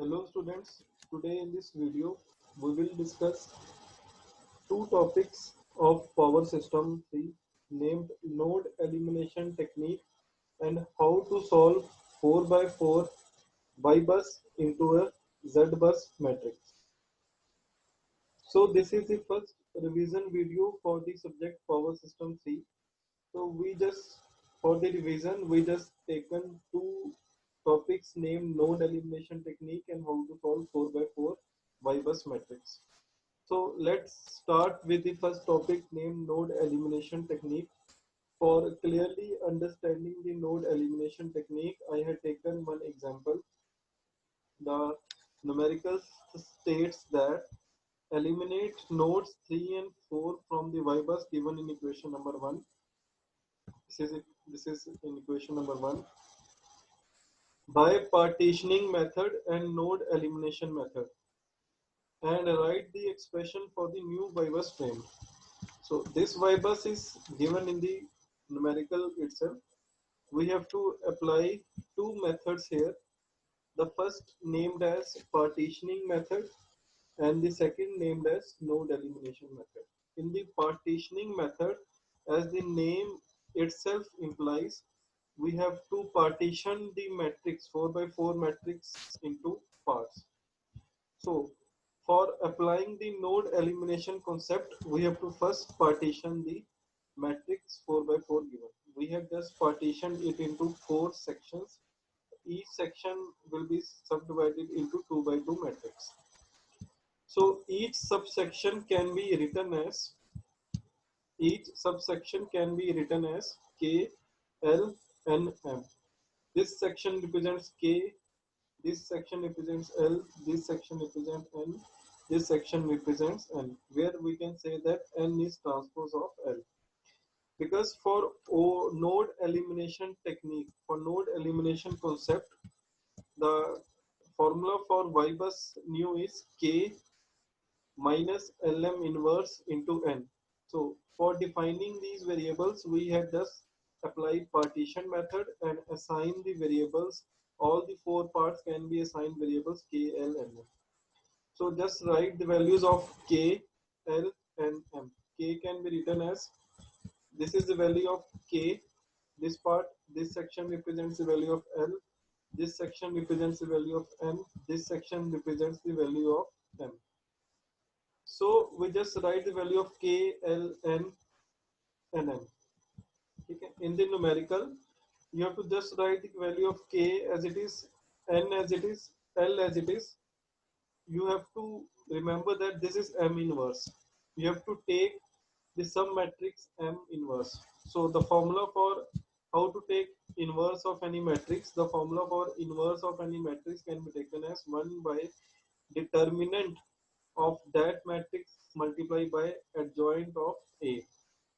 Hello students, today in this video we will discuss two topics of power system 3 named node elimination technique and how to solve 4 by 4 Y bus into a Z bus matrix. So this is the first revision video for the subject power system 3. So for the revision we just taken two topics named node elimination technique and how to solve 4 by 4 Y bus matrix. So let's start with the first topic named node elimination technique. For clearly understanding the node elimination technique, I had taken one example. The numerical states that eliminate nodes 3 and 4 from the Y bus given in equation number 1. This is in equation number 1 by partitioning method and node elimination method, and write the expression for the new Y bus framed. So this Y bus is given in the numerical itself. We have to apply two methods here. The first named as partitioning method and the second named as node elimination method. In the partitioning method, as the name itself implies, we have to partition the matrix 4 by 4 matrix into parts. So for applying the node elimination concept, we have to first partition the matrix 4 by 4 given. We have just partitioned it into 4 sections. Each section will be subdivided into 2 by 2 matrix. So each subsection can be written as K, L, N, M. This section represents K, this section represents L, this section represents N, this section represents N, where we can say that N is transpose of L. Because for node elimination technique, for node elimination concept, the formula for Y bus new is K minus Lm inverse into N. So for defining these variables, we have just applied partition method and assign the variables. All the 4 parts can be assigned variables K, L, and M. So just write the values of K, L, and M. K can be written as, this is the value of K, this part, this section represents the value of L, this section represents the value of M, this section represents the value of M. So we just write the value of K, L, N, and M. Okay. In the numerical, you have to just write the value of K as it is, N as it is, L as it is. You have to remember that this is M inverse. You have to take the sum matrix M inverse. So the formula for how to take inverse of any matrix, the formula for inverse of any matrix can be taken as 1 by determinant of that matrix multiplied by adjoint of A.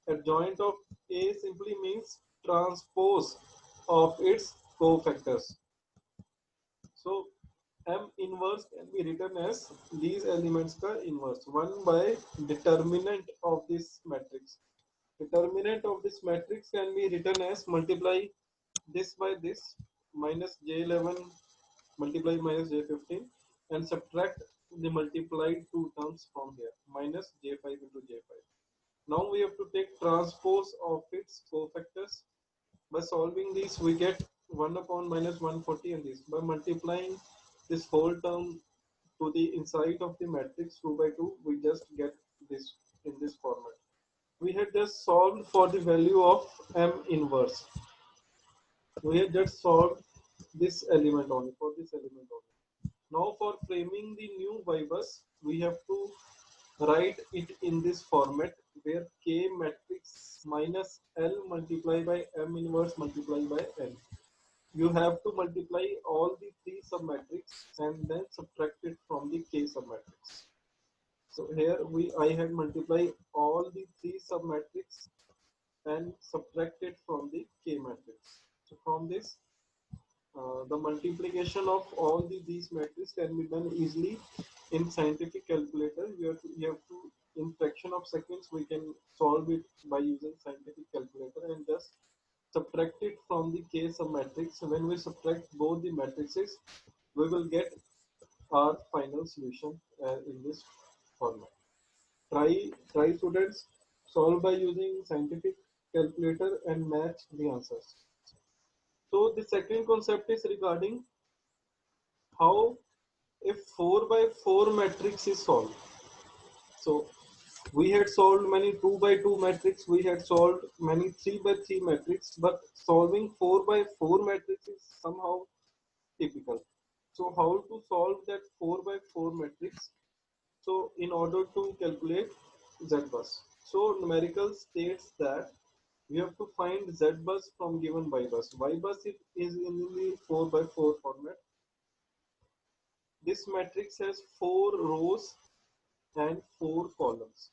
Adjoint of A simply means transpose of its cofactors. So M inverse can be written as these elements ka inverse 1 by determinant of this matrix. Determinant of this matrix can be written as multiply this by this minus J11 multiply minus J15 and subtract the multiplied two terms from here minus J5 into J5. Now we have to take transpose of its cofactors. By solving these, we get 1 upon minus 140 and this. By multiplying this whole term to the inside of the matrix 2 by 2, we just get this in this format. We had just solved for the value of M inverse. We have just solved this element only, for this element only. Now for framing the new Y bus, we have to write it in this format where K matrix minus L multiplied by M inverse multiplied by N. You have to multiply all the 3 submatrix and then subtract it from the K submatrix. So here I had multiplied all the 3 submatrix and subtracted from the K matrix. So from this, the multiplication of all these matrices can be done easily in scientific calculator. You have to in fraction of seconds we can solve it by using scientific calculator and just subtract it from the K sub matrix. So when we subtract both the matrices, we will get our final solution in this format. Try students, solve by using scientific calculator and match the answers. So the second concept is regarding how a 4 by 4 matrix is solved. So we had solved many 2 by 2 matrix, we had solved many 3 by 3 matrix, but solving 4 by 4 matrix is somehow typical. So how to solve that 4 by 4 matrix? So in order to calculate Z bus. So numerical states that we have to find Z bus from given Y bus. Y bus is in the 4 by 4 format. This matrix has 4 rows and 4 columns.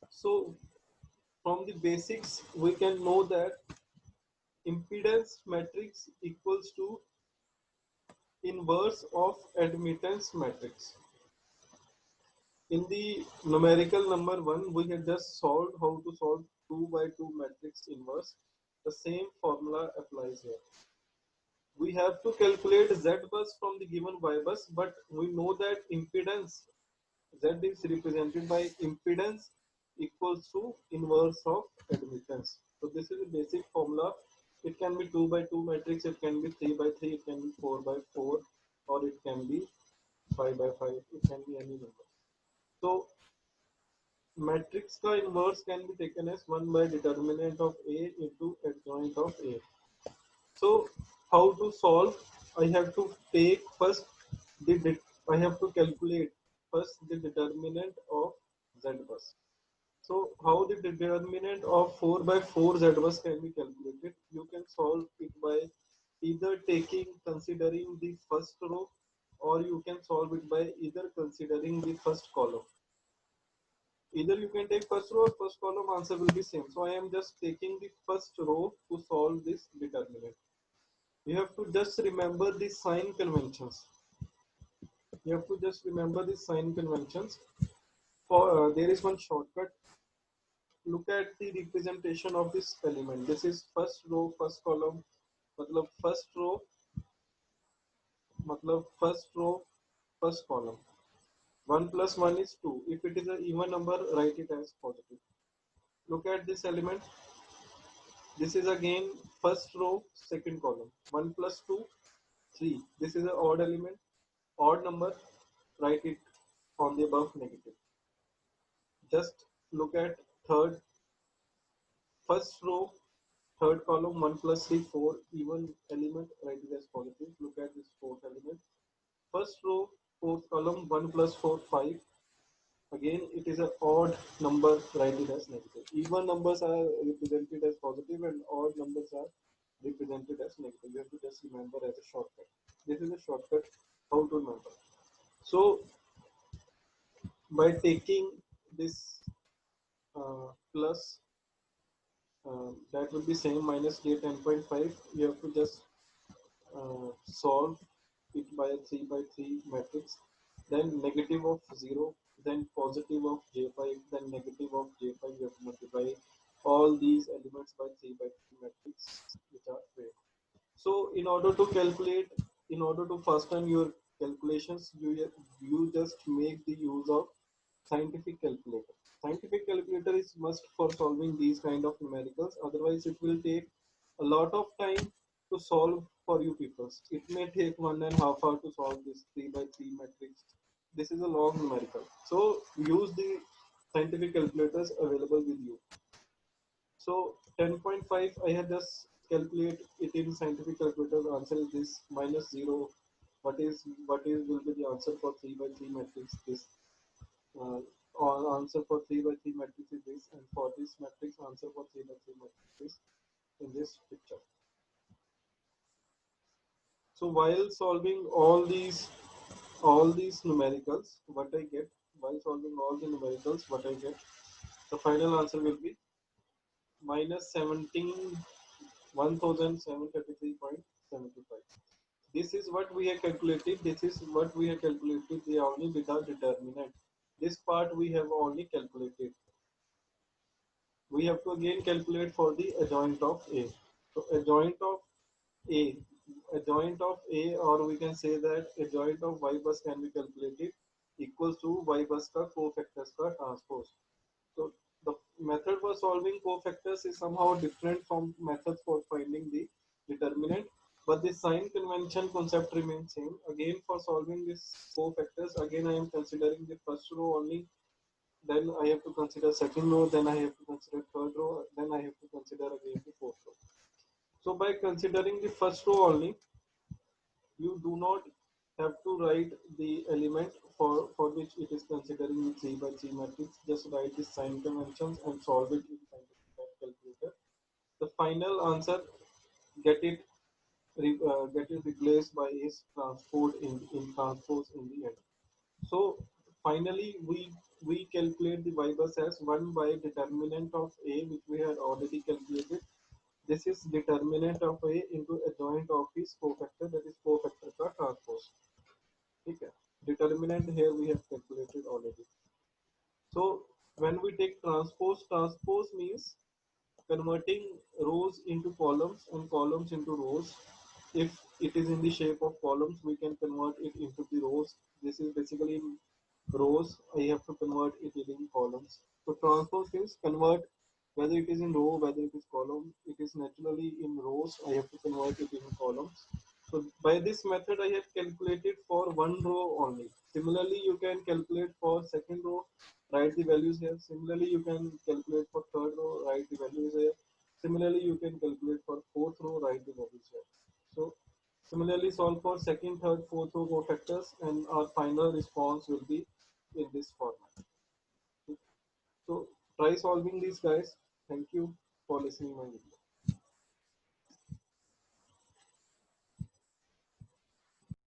So from the basics, we can know that impedance matrix equals to inverse of admittance matrix. In the numerical number 1, we had just solved how to solve 2 by 2 matrix inverse. The same formula applies here. We have to calculate Z bus from the given Y bus, but we know that impedance Z is represented by impedance equals to inverse of admittance. So this is a basic formula. It can be 2 by 2 matrix, it can be 3 by 3, it can be 4 by 4, or it can be 5 by 5, it can be any number. So matrix का inverse can be taken as 1 by determinant of A into adjoint of A. So how to solve? I have to take first I have to calculate first the determinant of Z bus. So how the determinant of 4 by 4 Z bus can be calculated? You can solve it by either considering the first row, or you can solve it by either considering the first column. Either you can take first row or first column, answer will be same. So I am just taking the first row to solve this determinant. You have to just remember the sign conventions. You have to just remember the sign conventions. For there is one shortcut. Look at the representation of this element. This is first row, first column. मतलब first row, first column. 1 plus 1 is 2. If it is an even number, write it as positive. Look at this element. This is again first row, second column. 1 plus 2, 3. This is an odd element. Odd number, write it on the above negative. Just look at first row, third column, 1 plus 3, 4. Even element, write it as positive. Look at this fourth element. First row, fourth column, 1 plus 4, 5. Again, it is an odd number, write it as negative. Even numbers are represented as positive and odd numbers are represented as negative. You have to just remember as a shortcut. This is a shortcut how to remember. So by taking this plus, that will be same minus j 10.5. You have to just solve it by a 3 by 3 matrix, then negative of 0, then positive of j5, then negative of j5. You have to multiply all these elements by 3 by 3 matrix which are paired. So in order to calculate, in order to fasten your calculations, you just make the use of scientific calculator. Scientific calculator is must for solving these kind of numericals. Otherwise, it will take a lot of time to solve for you people. It may take 1.5 hours to solve this 3 by 3 matrix. This is a long numerical. So use the scientific calculators available with you. So 10.5, I have just calculate it in scientific calculator. The answer is this minus 0. What is will be the answer for 3 by 3 matrix? This answer for 3 by 3 matrix is this, and for this matrix answer for 3 by 3 matrix is in this picture. So while solving all these numericals, what I get while solving all the numericals, what I get, the final answer will be minus 1733.75. This is what we have calculated. This is what we have calculated. The only without determinant. This part we have only calculated. We have to again calculate for the adjoint of A. So adjoint of A, adjoint of A, or we can say that adjoint of Y bus can be calculated equals to Y bus ka cofactors ka transpose. So the method for solving cofactors is somehow different from methods for finding the determinant, but the sign convention concept remains same. Again, for solving this cofactors, again I am considering the first row only, then I have to consider second row, then I have to consider third row, then I have to consider again the fourth row. So by considering the first row only, you do not have to write the element for which it is considering the 3 by 3 matrix. Just write the sign conventions and solve it in scientific math calculator. The final answer, get it get it replaced by is transpose in the end. So finally we calculate the y bus as 1 by determinant of A, which we had already calculated. This is determinant of A into adjoint of his cofactor, that is cofactor का transpose. ठीक है? Determinant here we have calculated already. So when we take transpose means converting rows into columns and columns into rows. If it is in the shape of columns, we can convert it into the rows. This is basically in rows. I have to convert it in columns. So transpose is convert whether it is in row, whether it is column. It is naturally in rows. I have to convert it in columns. So by this method, I have calculated for one row only. Similarly, you can calculate for second row, write the values here. Similarly, you can calculate for third row, write the values here. Similarly, you can calculate for fourth row, write the values here. So similarly, solve for second, third, fourth row cofactors, and our final response will be in this format. So try solving these, guys. Thank you for listening my video.